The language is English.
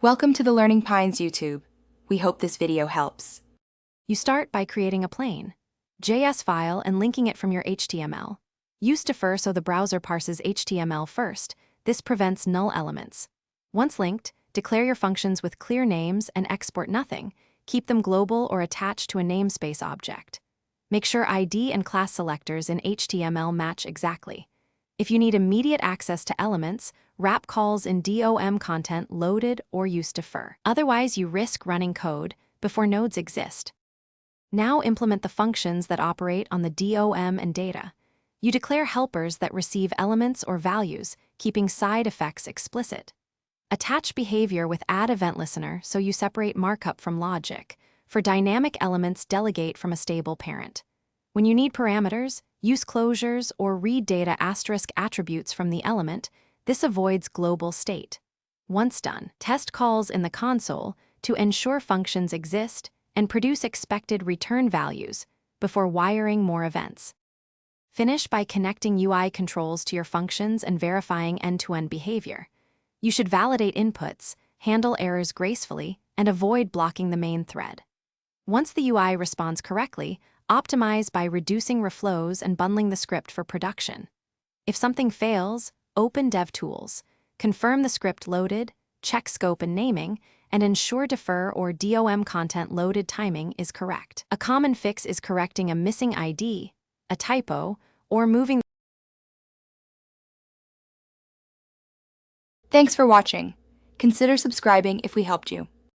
Welcome to the Learning Pines YouTube. We hope this video helps. You start by creating a plain JS file and linking it from your HTML. Use defer so the browser parses HTML first. This prevents null elements. Once linked, declare your functions with clear names and export nothing. Keep them global or attached to a namespace object. Make sure ID and class selectors in HTML match exactly. If you need immediate access to elements, wrap calls in DOM content loaded or use defer. Otherwise, you risk running code before nodes exist. Now implement the functions that operate on the DOM and data. You declare helpers that receive elements or values, keeping side effects explicit. Attach behavior with add event listener so you separate markup from logic. For dynamic elements, delegate from a stable parent. When you need parameters, use closures or read data * attributes from the element. This avoids global state. Once done, test calls in the console to ensure functions exist and produce expected return values before wiring more events. Finish by connecting UI controls to your functions and verifying end-to-end behavior. You should validate inputs, handle errors gracefully, and avoid blocking the main thread. Once the UI responds correctly, optimize by reducing reflows and bundling the script for production. If something fails, open DevTools, confirm the script loaded, check scope and naming, and ensure defer or DOM content loaded timing is correct. A common fix is correcting a missing ID, a typo, or moving. Thanks for watching. Consider subscribing if we helped you.